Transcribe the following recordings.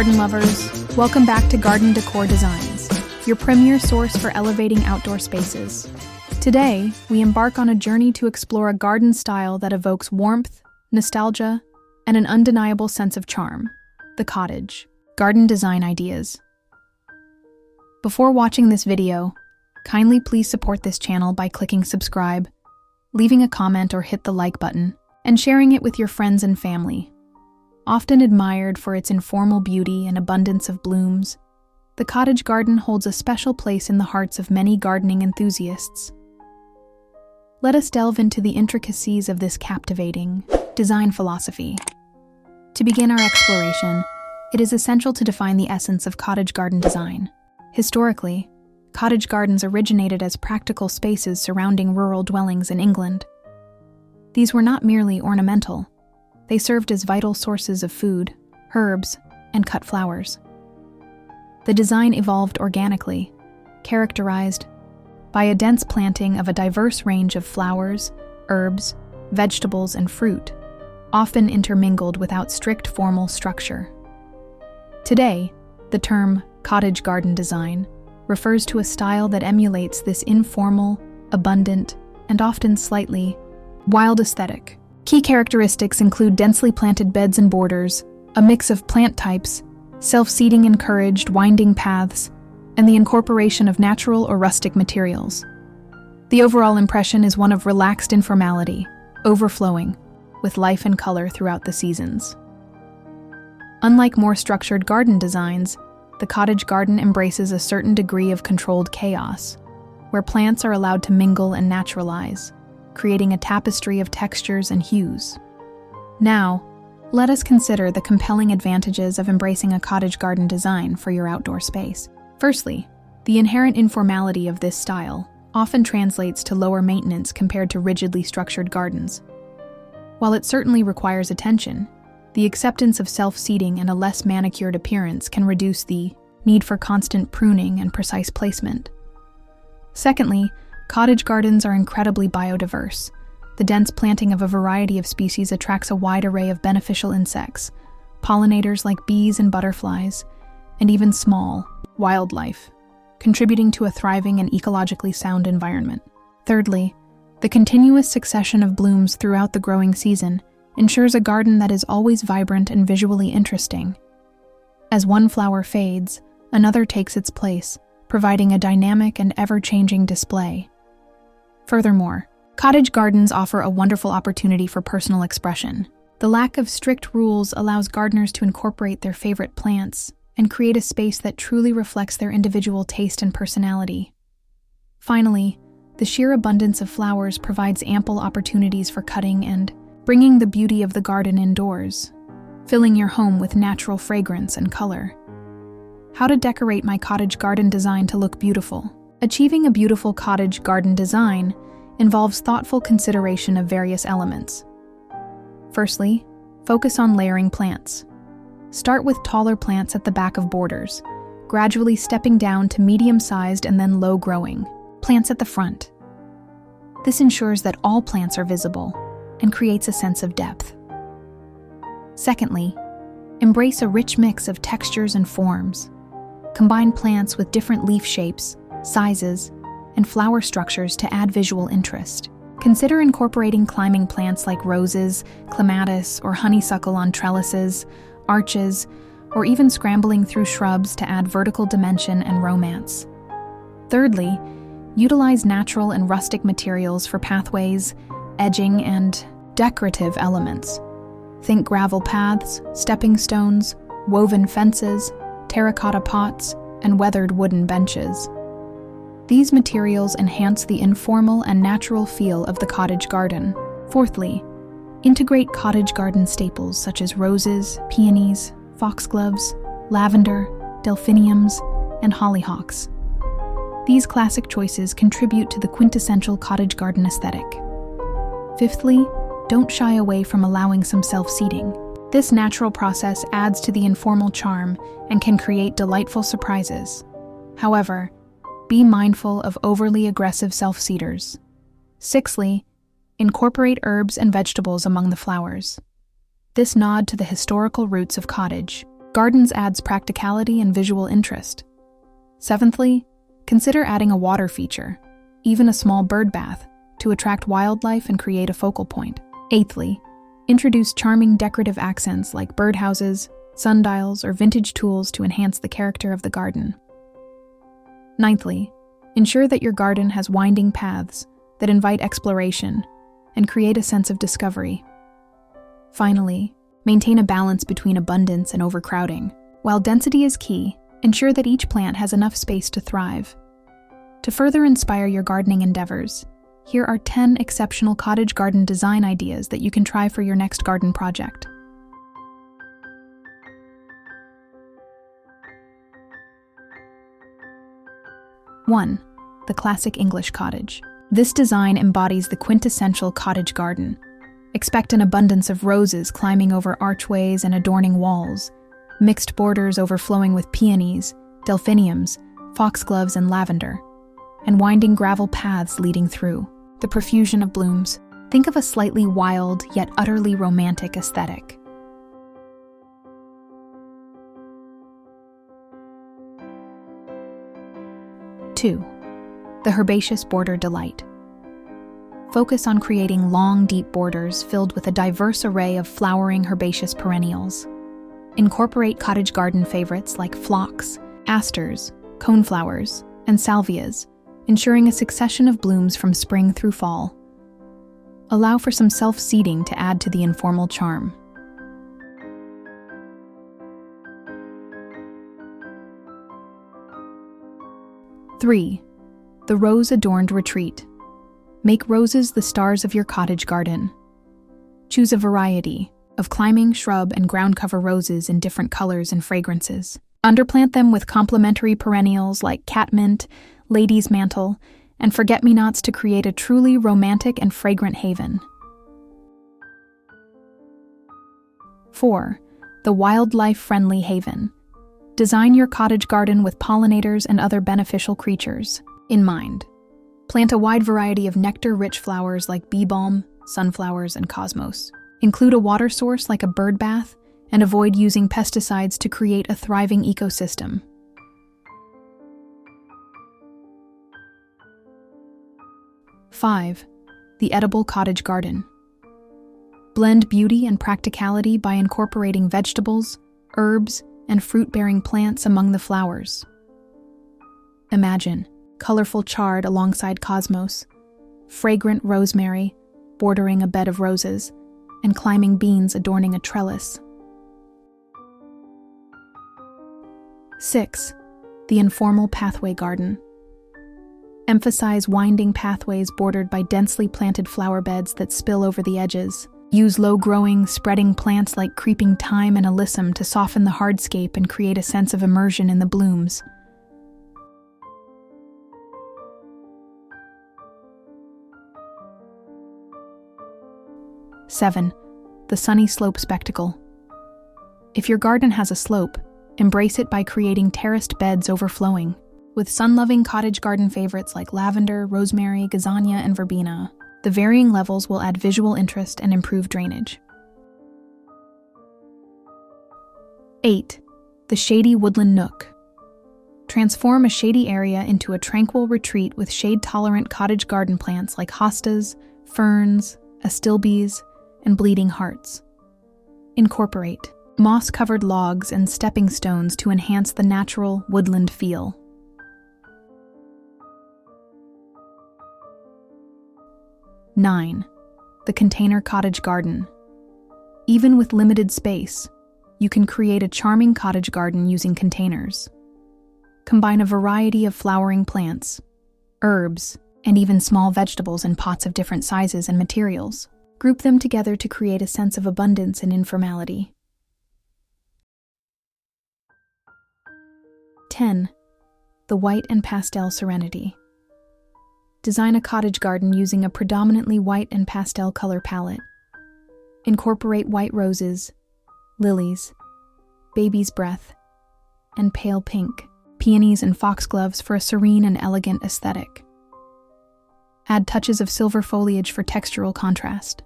garden lovers, welcome back to Garden Decor Designs, your premier source for elevating outdoor spaces. Today, we embark on a journey to explore a garden style that evokes warmth, nostalgia, and an undeniable sense of charm: the cottage. Garden design ideas. Before watching this video, kindly please support this channel by clicking subscribe, leaving a comment or hit the like button, and sharing it with your friends and family. Often admired for its informal beauty and abundance of blooms, the cottage garden holds a special place in the hearts of many gardening enthusiasts. Let us delve into the intricacies of this captivating design philosophy. To begin our exploration, it is essential to define the essence of cottage garden design. Historically, cottage gardens originated as practical spaces surrounding rural dwellings in England. These were not merely ornamental. They served as vital sources of food, herbs, and cut flowers. The design evolved organically, characterized by a dense planting of a diverse range of flowers, herbs, vegetables, and fruit, often intermingled without strict formal structure. Today, the term cottage garden design refers to a style that emulates this informal, abundant, and often slightly wild aesthetic. Key characteristics include densely planted beds and borders, a mix of plant types, self-seeding encouraged winding paths, and the incorporation of natural or rustic materials. The overall impression is one of relaxed informality, overflowing with life and color throughout the seasons. Unlike more structured garden designs, the cottage garden embraces a certain degree of controlled chaos, where plants are allowed to mingle and naturalize, creating a tapestry of textures and hues. Now, let us consider the compelling advantages of embracing a cottage garden design for your outdoor space. Firstly, the inherent informality of this style often translates to lower maintenance compared to rigidly structured gardens. While it certainly requires attention, the acceptance of self-seeding and a less manicured appearance can reduce the need for constant pruning and precise placement. Secondly, cottage gardens are incredibly biodiverse. The dense planting of a variety of species attracts a wide array of beneficial insects, pollinators like bees and butterflies, and even small wildlife, contributing to a thriving and ecologically sound environment. Thirdly, the continuous succession of blooms throughout the growing season ensures a garden that is always vibrant and visually interesting. As one flower fades, another takes its place, providing a dynamic and ever-changing display. Furthermore, cottage gardens offer a wonderful opportunity for personal expression. The lack of strict rules allows gardeners to incorporate their favorite plants and create a space that truly reflects their individual taste and personality. Finally, the sheer abundance of flowers provides ample opportunities for cutting and bringing the beauty of the garden indoors, filling your home with natural fragrance and color. How to decorate my cottage garden design to look beautiful. Achieving a beautiful cottage garden design involves thoughtful consideration of various elements. Firstly, focus on layering plants. Start with taller plants at the back of borders, gradually stepping down to medium-sized and then low-growing plants at the front. This ensures that all plants are visible and creates a sense of depth. Secondly, embrace a rich mix of textures and forms. Combine plants with different leaf shapes, sizes, and flower structures to add visual interest. Consider incorporating climbing plants like roses, clematis, or honeysuckle on trellises, arches, or even scrambling through shrubs to add vertical dimension and romance. Thirdly, utilize natural and rustic materials for pathways, edging, and decorative elements. Think gravel paths, stepping stones, woven fences, terracotta pots, and weathered wooden benches. These materials enhance the informal and natural feel of the cottage garden. Fourthly, integrate cottage garden staples such as roses, peonies, foxgloves, lavender, delphiniums, and hollyhocks. These classic choices contribute to the quintessential cottage garden aesthetic. Fifthly, don't shy away from allowing some self-seeding. This natural process adds to the informal charm and can create delightful surprises. However, be mindful of overly aggressive self-seeders. Sixthly, incorporate herbs and vegetables among the flowers. This nod to the historical roots of cottage Gardens adds practicality and visual interest. Seventhly, consider adding a water feature, even a small bird bath, to attract wildlife and create a focal point. Eighthly, introduce charming decorative accents like birdhouses, sundials, or vintage tools to enhance the character of the garden. Ninthly, ensure that your garden has winding paths that invite exploration and create a sense of discovery. Finally, maintain a balance between abundance and overcrowding. While density is key, ensure that each plant has enough space to thrive. To further inspire your gardening endeavors, here are 10 exceptional cottage garden design ideas that you can try for your next garden project. 1. The classic English cottage. This design embodies the quintessential cottage garden. Expect an abundance of roses climbing over archways and adorning walls, mixed borders overflowing with peonies, delphiniums, foxgloves, and lavender, and winding gravel paths leading through. The profusion of blooms. Think of a slightly wild yet utterly romantic aesthetic. 2. The herbaceous border delight. Focus on creating long, deep borders filled with a diverse array of flowering herbaceous perennials. Incorporate cottage garden favorites like phlox, asters, coneflowers, and salvias, ensuring a succession of blooms from spring through fall. Allow for some self-seeding to add to the informal charm. 3. The rose-adorned retreat. Make roses the stars of your cottage garden. Choose a variety of climbing, shrub, and ground cover roses in different colors and fragrances. Underplant them with complementary perennials like catmint, lady's mantle, and forget-me-nots to create a truly romantic and fragrant haven. 4. The wildlife-friendly haven. Design your cottage garden with pollinators and other beneficial creatures in mind. Plant a wide variety of nectar-rich flowers like bee balm, sunflowers, and cosmos. Include a water source like a bird bath, and avoid using pesticides to create a thriving ecosystem. 5. The edible cottage garden. Blend beauty and practicality by incorporating vegetables, herbs, and fruit-bearing plants among the flowers. Imagine colorful chard alongside cosmos, fragrant rosemary bordering a bed of roses, and climbing beans adorning a trellis. 6. The informal pathway garden. Emphasize winding pathways bordered by densely planted flower beds that spill over the edges. Use low-growing, spreading plants like creeping thyme and alyssum to soften the hardscape and create a sense of immersion in the blooms. 7. The sunny slope spectacle. If your garden has a slope, embrace it by creating terraced beds overflowing, with sun-loving cottage garden favorites like lavender, rosemary, gazania, and verbena. The varying levels will add visual interest and improve drainage. 8. The shady woodland nook. Transform a shady area into a tranquil retreat with shade-tolerant cottage garden plants like hostas, ferns, astilbes, and bleeding hearts. Incorporate moss-covered logs and stepping stones to enhance the natural woodland feel. 9. The container cottage garden. Even with limited space, you can create a charming cottage garden using containers. Combine a variety of flowering plants, herbs, and even small vegetables in pots of different sizes and materials. Group them together to create a sense of abundance and informality. 10. The white and pastel serenity. Design a cottage garden using a predominantly white and pastel color palette. Incorporate white roses, lilies, baby's breath, and pale pink, peonies and foxgloves for a serene and elegant aesthetic. Add touches of silver foliage for textural contrast.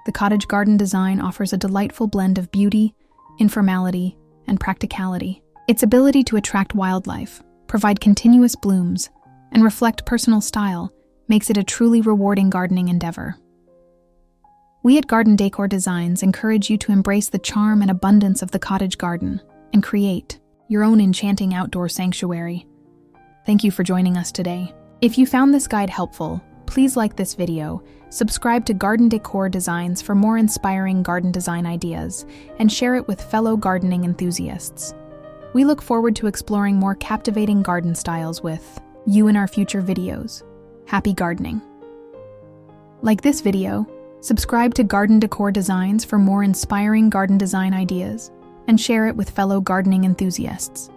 The cottage garden design offers a delightful blend of beauty, informality, and practicality. Its ability to attract wildlife, provide continuous blooms, and reflect personal style makes it a truly rewarding gardening endeavor. We at Garden Decor Designs encourage you to embrace the charm and abundance of the cottage garden and create your own enchanting outdoor sanctuary. Thank you for joining us today. If you found this guide helpful, please like this video, subscribe to Garden Decor Designs for more inspiring garden design ideas, and share it with fellow gardening enthusiasts. We look forward to exploring more captivating garden styles with you in our future videos. Happy gardening! Like this video, subscribe to Garden Decor Designs for more inspiring garden design ideas, and share it with fellow gardening enthusiasts.